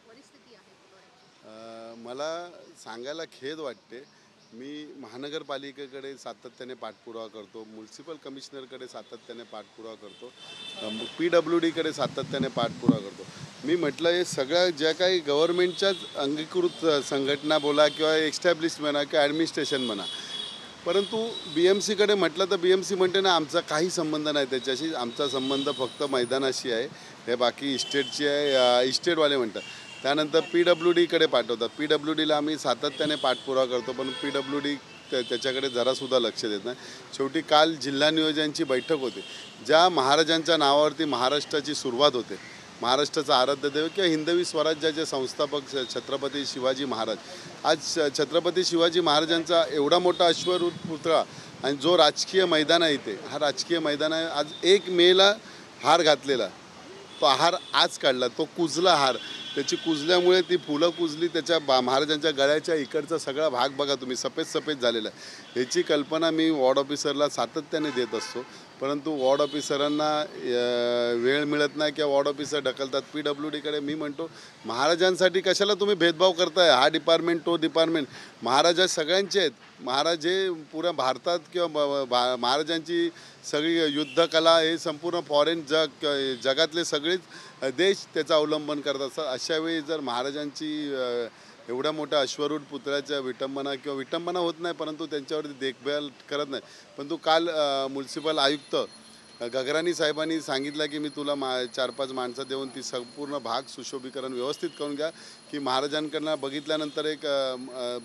परिस्थिती आहे पुरवठ्याची? मला सांगायला खेद वाटते. मी महानगरपालिकेकडे सातत्याने पाठपुरावा करतो, म्युन्सिपल कमिशनरकडे सातत्याने पाठपुरावा करतो, PWDकडे सातत्याने पाठपुरावा करतो. मी म्हटलं हे सगळ्या ज्या काही गव्हर्नमेंटच्याच अंगीकृत संघटना बोला किंवा एस्टॅब्लिश म्हणा किंवा ॲडमिनिस्ट्रेशन म्हणा, परंतु BMCकडे म्हटलं तर BMC म्हणते ना आमचा काही संबंध नाही त्याच्याशी, आमचा संबंध फक्त मैदानाशी आहे, हे बाकी इस्टेटची आहे, इस्टेटवाले म्हणतात. त्यानंतर PWDकडे पाठवतात. PWDला आम्ही सातत्याने पाठपुरावा करतो, पण PWD त्याच्याकडे जरासुद्धा लक्ष देत नाही. शेवटी काल जिल्हा नियोजनाची बैठक होती. ज्या महाराजांच्या नावावरती महाराष्ट्राची सुरुवात होते, महाराष्ट्राचा आराध्य देव किंवा हिंदवी स्वराज्याचे संस्थापक छत्रपती शिवाजी महाराज, आज छत्रपती शिवाजी महाराजांचा एवढा मोठा अश्वरूढ पुतळा आणि जो राजकीय मैदान आहे इथे, हा राजकीय मैदान आहे, आज 1 मेला हार घातलेला, तो हार आज काढला, तो कुजला हार, त्याची कुजल्यामुळे ती फुलं कुजली, त्याच्या महाराजांच्या गळ्याच्या इकडचा सगळा भाग बघा तुम्ही सफेद सफेद झालेला आहे. ह्याची कल्पना मी वॉर्ड ऑफिसरला सातत्याने देत असतो, परंतु वॉर्ड ऑफिसरांना वेळ मिळत नाही किंवा वॉर्ड ऑफिसर ढकलतात. PWDकडे मी म्हणतो महाराजांसाठी कशाला तुम्ही भेदभाव करताय, हा डिपार्टमेंट तो डिपार्टमेंट, महाराजा सगळ्यांचे आहेत. महाराज हे पुऱ्या भारतात किंवा महाराजांची सगळी युद्धकला हे संपूर्ण फॉरेन जगातले सगळेच देश त्याचा अवलंबन करत असतात. अशावेळी जर महाराजांची एवढ्या मोठ्या अश्वरूढ पुतळ्याच्या विटंबना होत नाही, परंतु त्यांच्यावरती देखभाल करत नाही. परंतु काल म्युन्सिपल आयुक्त गगराणी साहेबांनी सांगितलं की मी तुला 4-5 माणसं देऊन ती संपूर्ण भाग सुशोभीकरण व्यवस्थित करून घ्या, की महाराजांकडनं बघितल्यानंतर एक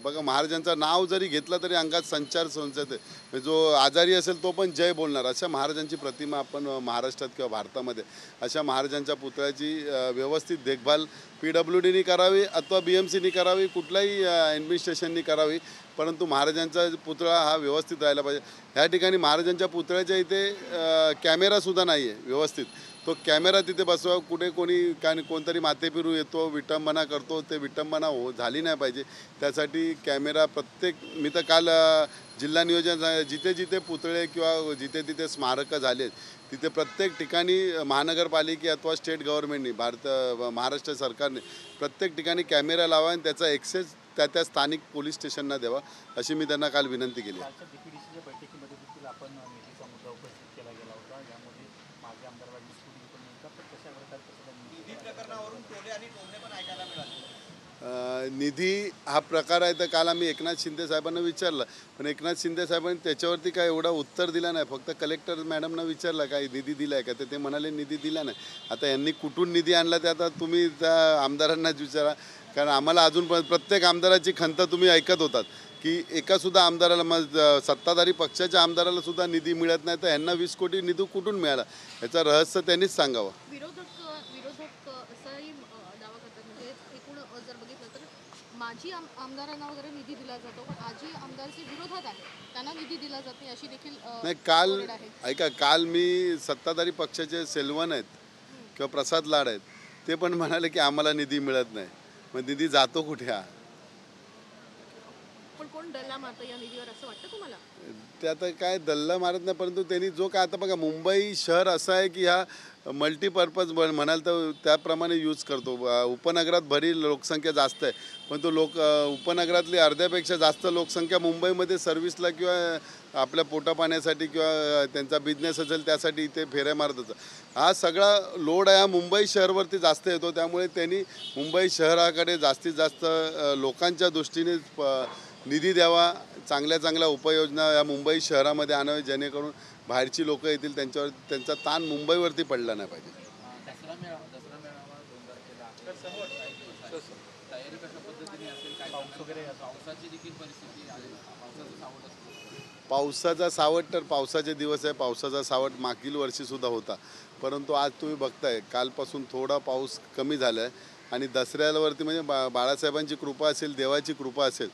बघा महाराजांचं नाव जरी घेतलं तरी अंगात संचार संचते, जो आजारी असेल तो पण जय बोलणार. अशा महाराजांची प्रतिमा आपण महाराष्ट्रात किंवा भारतामध्ये अशा महाराजांच्या पुतळ्याची व्यवस्थित देखभाल PWDनी करावी अथवा BMCनी करावी, कुठल्याही ॲडमिनिस्ट्रेशननी करावी, परंतु महाराजांचा पुतळा हा व्यवस्थित राहायला पाहिजे. ह्या ठिकाणी महाराजांच्या पुतळ्याच्या इथे कॅमेरासुद्धा नाही आहे व्यवस्थित, तो कॅमेरा तिथे बसवा. कुठे कोणतरी माथेफिरू येतो, विटंबना करतो, ते विटंबना झाली नाही पाहिजे. त्यासाठी कॅमेरा मी तर काल जिल्हा नियोजन जिथे जिथे पुतळे किंवा जिथे तिथे स्मारकं झाले तिथे प्रत्येक ठिकाणी महानगरपालिके अथवा स्टेट गव्हर्नमेंटनी महाराष्ट्र सरकारने प्रत्येक ठिकाणी कॅमेरा लावा आणि त्याचा ॲक्सेस त्या स्थानिक पोलीस स्टेशनना द्यावा, अशी मी त्यांना काल विनंती केली. बैठकीमध्ये देखील आपण निधीचा मुद्दा उपस्थित केला गेला होता, यामध्ये माजी आमदार विस्फोट पण होता, पण कशा प्रकारचं निधी प्रकरणावरून टोले आणि टोमणे पण ऐकायला मिळाले. निधी हा प्रकार आहे तर काल आम्ही एकनाथ शिंदे साहेबांना विचारलं, पण एकनाथ शिंदे साहेबांनी त्याच्यावरती काय एवढा उत्तर दिला नाही. फक्त कलेक्टर मॅडमना विचारलं काय निधी दिला आहे का, तर ते म्हणाले निधी दिला नाही. आता यांनी कुठून निधी आणला ते आता तुम्ही त्या आमदारांनाच विचारा, कारण आम्हाला अजून प्रत्येक आमदाराची खंत तुम्ही ऐकत होतात की एकासुद्धा आमदाराला सत्ताधारी पक्षाच्या आमदाराला सुद्धा निधी मिळत नाही, तर यांना 20 कोटी निधी कुठून मिळाला याचं रहस्य त्यांनीच सांगावं. विरोधक असाही दावा करतात, म्हणजे एकूण जर बघितलं तर माजी आमदारांना वगैरे निधी दिला जातो, पण आजी आमदारचे विरोधात आहे, त्यांना निधी दिला जात नाही अशी देखील नाही. काल मी सत्ताधारी पक्षाचे सेल्वन आहेत किंवा प्रसाद लाड आहेत, ते पण म्हणाले की आम्हाला निधी मिळत नाही. मग निधी जातो कुठे हा? पण कोण डल्ला मारतं या निधीवर असं वाटतं तुम्हाला? ते आता काय दल्ला मारत नाही, परंतु त्यांनी जो काय आता बघा मुंबई शहर असं आहे की हा मल्टीपर्पज म्हणाल तर त्याप्रमाणे यूज करतो. उपनगरात भरी लोकसंख्या जास्त आहे, पण तो उपनगरातली अर्ध्यापेक्षा जास्त लोकसंख्या मुंबईमध्ये सर्व्हिसला किंवा आपल्या पोटा पाण्यासाठी किंवा त्यांचा बिझनेस असेल त्यासाठी इथे फेऱ्या मारत होतं. हा सगळा लोड आहे हा मुंबई शहरावरती जास्त येतो, त्यामुळे त्यांनी मुंबई शहराकडे जास्तीत जास्त लोकांच्या दृष्टीने निधी द्यावा, चांगल्या उपाययोजना या मुंबई शहरामध्ये आणाव्या, जेणेकरून बाहेरची लोक येतील, त्यांचा ताण मुंबईवरती पडला नाही पाहिजे. पावसाचा सावट तर पावसाचे दिवस आहे, पावसाचा सावट मागील वर्षीसुद्धा होता, परंतु आज तुम्ही बघताय कालपासून थोडा पाऊस कमी झाला आहे. आणि दसऱ्यावरती म्हणजे बाळासाहेबांची कृपा असेल, देवाची कृपा असेल,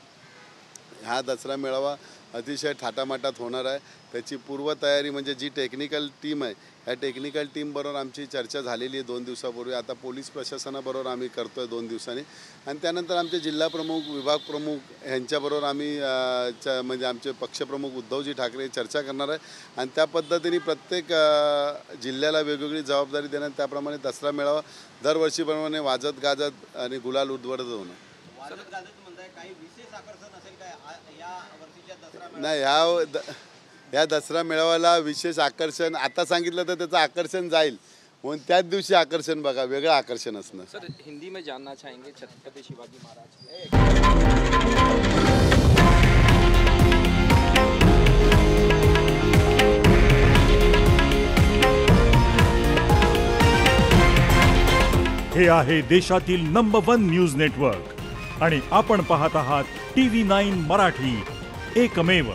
हा दसरा मेळावा अतिशय थाटामाटात होणार आहे. त्याची पूर्वतयारी म्हणजे जी टेक्निकल टीम आहे ह्या टेक्निकल टीमबरोबर आमची चर्चा झालेली आहे 2 दिवसापूर्वी. आता पोलीस प्रशासनाबरोबर आम्ही करतो आहे 2 दिवसांनी आणि त्यानंतर आमचे जिल्हा प्रमुख विभाग प्रमुख ह्यांच्याबरोबर आम्ही म्हणजे आमचे पक्षप्रमुख उद्धवजी ठाकरे चर्चा करणार आहे आणि त्या पद्धतीने प्रत्येक जिल्ह्याला वेगवेगळी जबाबदारी देण्यात त्याप्रमाणे दसरा मेळावा दरवर्षीप्रमाणे वाजत गाजत आणि गुलाल उधळत होणं. नाही या दसरा मेळाव्याला विशेष आकर्षण आता सांगितलं तर त्याचं आकर्षण जाईल म्हणून त्याच दिवशी आकर्षण बघा वेगळं आकर्षण असणं. सर हिंदी में जानना चाहेंगे छत्रपति शिवाजी महाराज हे आहे देशातील नंबर 1 न्यूज नेटवर्क आणि आपण पाहत आहात TV9 मराठी, एकमेव.